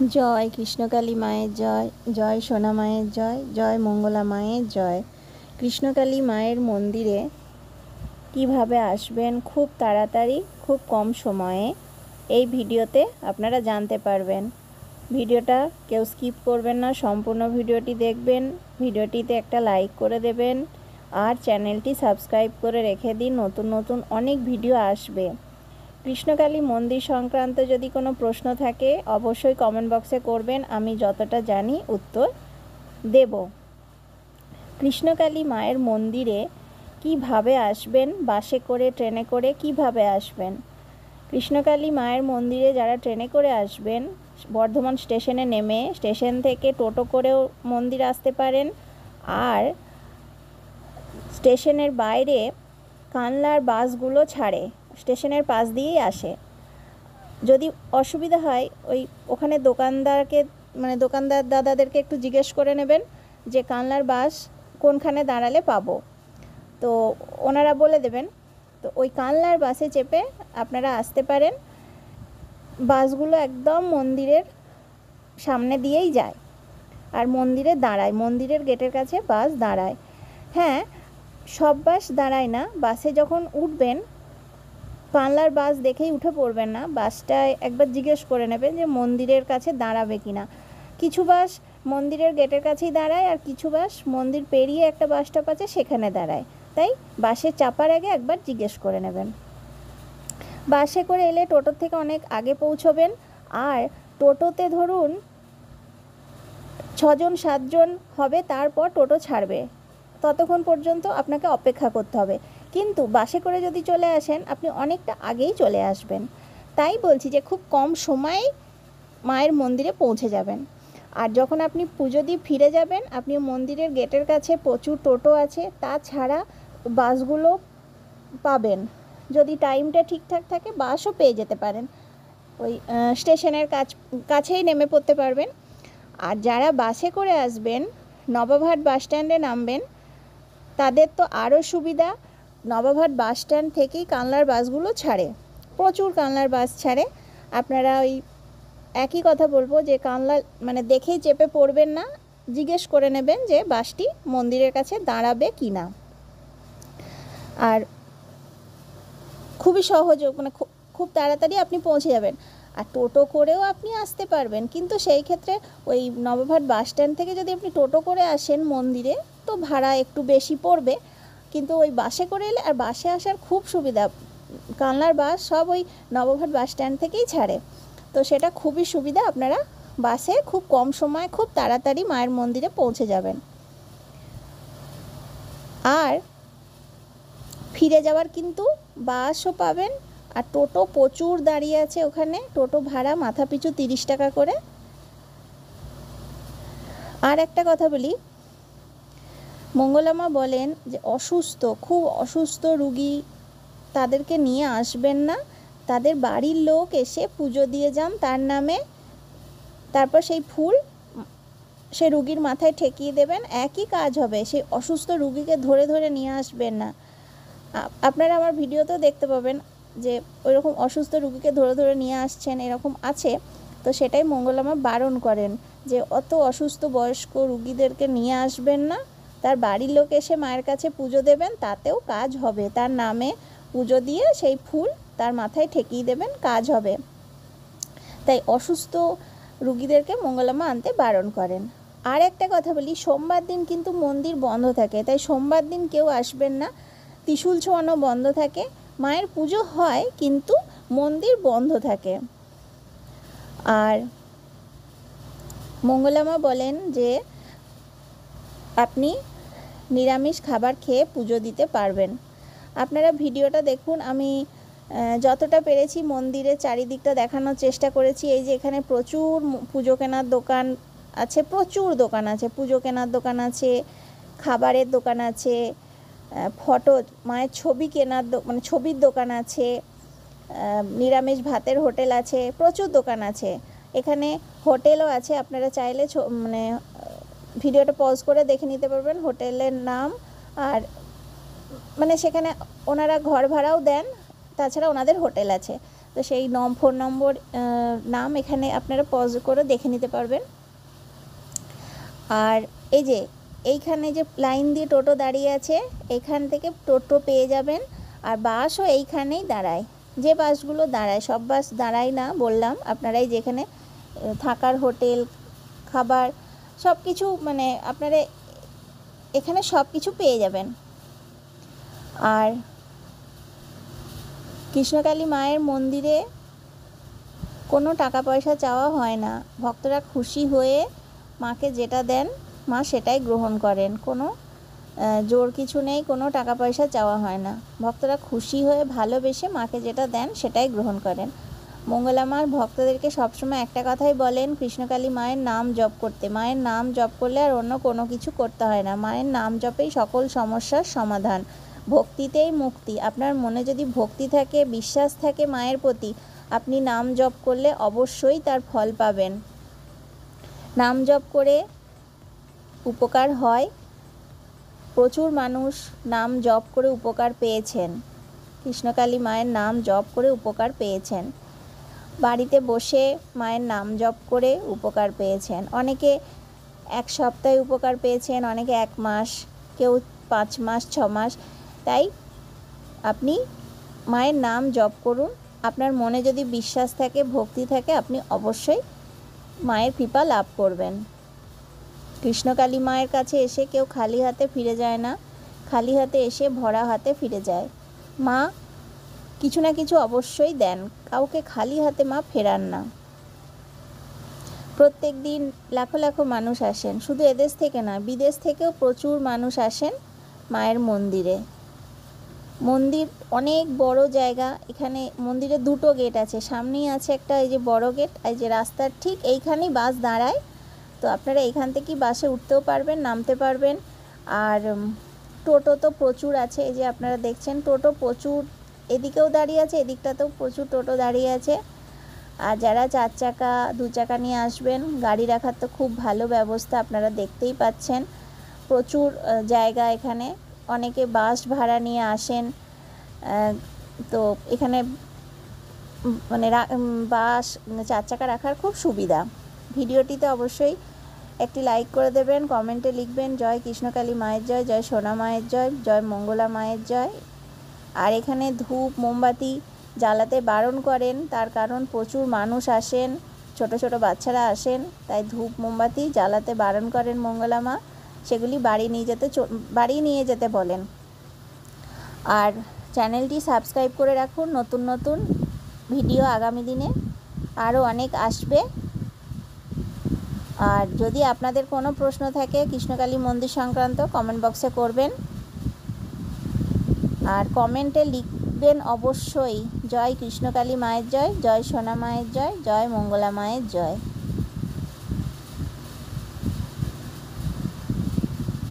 জয় কৃষ্ণকালী মায়ের জয়, জয় সোনা মায়ের জয়, জয় মঙ্গলা মায়ের জয়। কৃষ্ণকালী মায়ের মন্দিরে কিভাবে আসবেন খুব তাড়াতাড়ি, খুব কম সময়ে, এই ভিডিওতে আপনারা জানতে পারবেন। ভিডিওটা কেউ স্কিপ করবেন না, সম্পূর্ণ ভিডিওটি দেখবেন। ভিডিওটিতে একটা লাইক করে দেবেন আর চ্যানেলটি সাবস্ক্রাইব করে রেখে দিন, নতুন নতুন অনেক ভিডিও আসবে। কৃষ্ণকালী মন্দির সংক্রান্ত যদি কোনো প্রশ্ন থাকে অবশ্যই কমেন্ট বক্সে করবেন, আমি যতটা জানি উত্তর দেব। কৃষ্ণকালী মায়ের মন্দিরে কিভাবে আসবেন, বাসে করে, ট্রেনে করে কিভাবে আসবেন? কৃষ্ণকালী মায়ের মন্দিরে যারা ট্রেনে করে আসবেন, বর্ধমান স্টেশনে নেমে স্টেশন থেকে টোটো করেও মন্দির আসতে পারেন, আর স্টেশনের বাইরে কানলার বাসগুলো ছাড়ে, স্টেশনের পাশ দিয়েই আসে। যদি অসুবিধা হয় ওখানে দোকানদার দাদাদেরকে একটু জিজ্ঞেস করে নেবেন যে কানলার বাস কোনখানে দাঁড়ালে পাবো, তো ওনারা বলে দেবেন। তো ওই কানলার বাসে চেপে আপনারা আসতে পারেন। বাসগুলো একদম মন্দিরের সামনে দিয়েই যায় আর মন্দিরে দাঁড়ায়, মন্দিরের গেটের কাছে বাস দাঁড়ায়। হ্যাঁ, সব বাস দাঁড়ায় না। বাসে যখন উঠবেন কানলার বাস দেখেই উঠে পড়বেন না, বাসটায় একবার জিজ্ঞেস করে নেবেন যে মন্দিরের কাছে দাঁড়াবে কি না। কিছু বাস মন্দিরের গেটের কাছেই দাঁড়ায় আর কিছু বাস মন্দির পেরিয়ে একটা বাস স্টপ আছে সেখানে দাঁড়ায়, তাই বাসে চাপার আগে একবার জিজ্ঞেস করে নেবেন। বাসে করে এলে টোটোর থেকে অনেক আগে পৌঁছবেন, আর টোটোতে ধরুন 6জন 7জন হবে, তারপর টোটো ছাড়বে, ততক্ষণ পর্যন্ত আপনাকে অপেক্ষা করতে হবে। কিন্তু বাসে করে যদি চলে আসেন আপনি অনেকটা আগেই চলে আসবেন। তাই বলছি যে খুব কম সময়ে মায়ের মন্দিরে পৌঁছে যাবেন। আর যখন আপনি পুজো দিয়ে ফিরে যাবেন, আপনি মন্দিরের গেটের কাছে প্রচুর টোটো আছে, তাছাড়া বাসগুলো পাবেন। যদি টাইমটা ঠিকঠাক থাকে বাসও পেয়ে যেতে পারেন, ওই স্টেশনের কাছেই নেমে পড়তে পারবেন। আর যারা বাসে করে আসবেন, নবাবহাট বাস স্ট্যান্ডে নামবেন, তাদের তো আরও সুবিধা। নবাবহাট বাস স্ট্যান্ড থেকেই কানলার বাসগুলো ছাড়ে, প্রচুর কানলার বাস ছাড়ে। আপনারা ওই একই কথা বলবো যে কানলা দেখেই চেপে পড়বেন না, জিজ্ঞেস করে নেবেন যে বাসটি মন্দিরের কাছে দাঁড়াবে কি না। আর খুবই সহজ, খুব তাড়াতাড়ি আপনি পৌঁছে যাবেন। আর টোটো করেও আপনি আসতে পারবেন, কিন্তু সেই ক্ষেত্রে ওই নবাবহাট বাস স্ট্যান্ড থেকে যদি আপনি টোটো করে আসেন মন্দিরে তো ভাড়া একটু বেশি পড়বে। কিন্তু ওই বাসে করে এলে, আর বাসে আসার খুব সুবিধা, কানলার বাস সব ওই নবাবহাট বাস স্ট্যান্ড থেকেই ছাড়ে, তো সেটা খুবই সুবিধা। আপনারা বাসে খুব কম সময় খুব তাড়াতাড়ি মায়ের মন্দিরে পৌঁছে যাবেন। আর ফিরে যাওয়ার কিন্তু বাসও পাবেন, আর টোটো প্রচুর দাঁড়িয়ে আছে ওখানে। টোটো ভাড়া মাথাপিছু 30 টাকা করে। আর একটা কথা বলি, মঙ্গলামা বলেন যে খুব অসুস্থ রুগী তাদেরকে নিয়ে আসবেন না, তাদের বাড়ির লোক এসে পুজো দিয়ে যান তার নামে, তারপর সেই ফুল সে রুগীর মাথায় ঠেকিয়ে দেবেন, একই কাজ হবে। সেই অসুস্থ রুগীকে ধরে ধরে নিয়ে আসবেন না। আপনারা আমার ভিডিওতেও দেখতে পাবেন যে ওইরকম অসুস্থ রুগীকে ধরে ধরে নিয়ে আসছেন, এরকম আছে। তো সেটাই মঙ্গলামা বারণ করেন যে অত অসুস্থ বয়স্ক রুগীদেরকে নিয়ে আসবেন না, তার বাড়ির লোক এসে মায়ের কাছে পুজো দেবেন, তাতেও কাজ হবে। তার নামে পুজো দিয়ে সেই ফুল তার মাথায় ঠেকিয়ে দেবেন, কাজ হবে। তাই অসুস্থ রুগীদেরকে মঙ্গলামা আনতে বারণ করেন। আর একটা কথা বলি, সোমবার দিন কিন্তু মন্দির বন্ধ থাকে, তাই সোমবার দিন কেউ আসবেন না। ত্রিশূল ছোঁয়ানো বন্ধ থাকে, মায়ের পুজো হয় কিন্তু মন্দির বন্ধ থাকে। আর মঙ্গলামা বলেন যে আপনি নিরামিষ খাবার খেয়ে পুজো দিতে পারবেন। আপনারা ভিডিওটা দেখুন, আমি যতটা পেরেছি মন্দিরের চারিদিকটা দেখানোর চেষ্টা করেছি। এই যে এখানে প্রচুর পুজো কেনার দোকান আছে, প্রচুর দোকান আছে, পুজো কেনার দোকান আছে, খাবারের দোকান আছে, মায়ের ছবি কেনার ছবির দোকান আছে, নিরামিষ ভাতের হোটেল আছে, প্রচুর দোকান আছে। এখানে হোটেলও আছে, আপনারা চাইলে ভিডিওটা পজ করে দেখে নিতে পারবেন হোটেলের নাম। আর সেখানে ওনারা ঘর ভাড়াও দেন, তাছাড়া ওনাদের হোটেল আছে। তো সেই ফোন নম্বর নাম এখানে আপনারা পজ করে দেখে নিতে পারবেন। আর এই যে এইখানে যে লাইন দিয়ে টোটো দাঁড়িয়ে আছে, এইখান থেকে টোটো পেয়ে যাবেন। আর বাসও এইখানেই দাঁড়ায়, যে বাসগুলো দাঁড়ায়, সব বাস দাঁড়ায় না বললাম, আপনারাই যেখানে থাকার হোটেল, খাবার সব কিছু, মানে আপনারা এখানে সব কিছু পেয়ে যাবেন। আর কৃষ্ণকালী মায়ের মন্দিরে কোনো টাকা পয়সা চাওয়া হয় না, ভক্তরা খুশি হয়ে মাকে যেটা দেন মা সেটাই গ্রহণ করেন, কোনো জোর কিছু নেই, কোনো টাকা পয়সা চাওয়া হয় না, ভক্তরা খুশি হয়ে ভালোবেসে মাকে যেটা দেন সেটাই গ্রহণ করেন। মঙ্গলা মার ভক্তদেরকে সবসময় একটা কথাই বলেন, কৃষ্ণকালী মায়ের নাম জপ করতে। মায়ের নাম জপ করলে আর অন্য কোনো কিছু করতে হয় না, মায়ের নাম জপেই সকল সমস্যার সমাধান, ভক্তিতেই মুক্তি। আপনার মনে যদি ভক্তি থাকে, বিশ্বাস থাকে মায়ের প্রতি, আপনি নাম জপ করলে অবশ্যই তার ফল পাবেন। নাম জপ করে উপকার হয়, প্রচুর মানুষ নাম জপ করে উপকার পেয়েছেন, কৃষ্ণকালী মায়ের নাম জপ করে উপকার পেয়েছেন, বাড়িতে বসে মায়ের নাম জপ করে উপকার পেয়েছেন। অনেকে 1 সপ্তাহে উপকার পেয়েছেন, অনেকে 1 মাস, কেউ 5 মাস 6 মাস। তাই আপনি মায়ের নাম জপ করুন, আপনার মনে যদি বিশ্বাস থাকে, ভক্তি থাকে, আপনি অবশ্যই মায়ের কৃপা লাভ করবেন। কৃষ্ণকালী মায়ের কাছে এসে কেউ খালি হাতে ফিরে যায় না, খালি হাতে এসে ভরা হাতে ফিরে যায়। মা কিছু না কিছু অবশ্যই দেন, কাউকে খালি হাতে মা ফেরান না। প্রত্যেক দিন লাখো লাখো মানুষ আসেন, শুধু এদেশ থেকে না, বিদেশ থেকেও প্রচুর মানুষ আসেন মায়ের মন্দিরে। মন্দির অনেক বড় জায়গা, এখানে মন্দিরে 2টো গেট আছে, সামনেই আছে একটা এই যে বড় গেট, এই যে রাস্তার ঠিক এইখানেই বাস দাঁড়ায়, তো আপনারা এইখান থেকেই বাসে উঠতেও পারবেন, নামতে পারবেন। আর টোটো তো প্রচুর আছে, এই যে আপনারা দেখছেন টোটো প্রচুর, এদিকেও দাঁড়িয়ে আছে, এদিকটাতেও প্রচুর টোটো দাঁড়িয়ে আছে। আর যারা 4 চাকা 2 চাকা নিয়ে আসবেন, গাড়ি রাখার তো খুব ভালো ব্যবস্থা, আপনারা দেখতেই পাচ্ছেন, প্রচুর জায়গা এখানে। অনেকে বাস ভাড়া নিয়ে আসেন, তো এখানে মানে বাস 4 চাকা রাখার খুব সুবিধা। ভিডিওটিতে অবশ্যই একটি লাইক করে দেবেন, কমেন্টে লিখবেন জয় কৃষ্ণকালী মায়ের জয়, জয় সোনা মায়ের জয়, জয় মঙ্গলা মায়ের জয়। আর এখানে ধূপ মোমবাতি জ্বালাতে বারণ করেন, তার কারণ প্রচুর মানুষ আসেন, ছোট ছোট বাচ্চারা আসেন, তাই ধূপ মোমবাতি জ্বালাতে বারণ করেন মঙ্গলা মা, সেগুলি বাড়ি নিয়ে যেতে বলেন। আর চ্যানেলটি সাবস্ক্রাইব করে রাখুন, নতুন নতুন ভিডিও আগামী দিনে আরও অনেক আসবে। আর যদি আপনাদের কোনো প্রশ্ন থাকে কৃষ্ণকালী মন্দির সংক্রান্ত, কমেন্ট বক্সে করবেন, আর কমেন্টে লিখবেন অবশ্যই জয় কৃষ্ণকালী মায়ের জয়, জয় সোনা মায়ের জয়, জয় মঙ্গলা মায়ের জয়।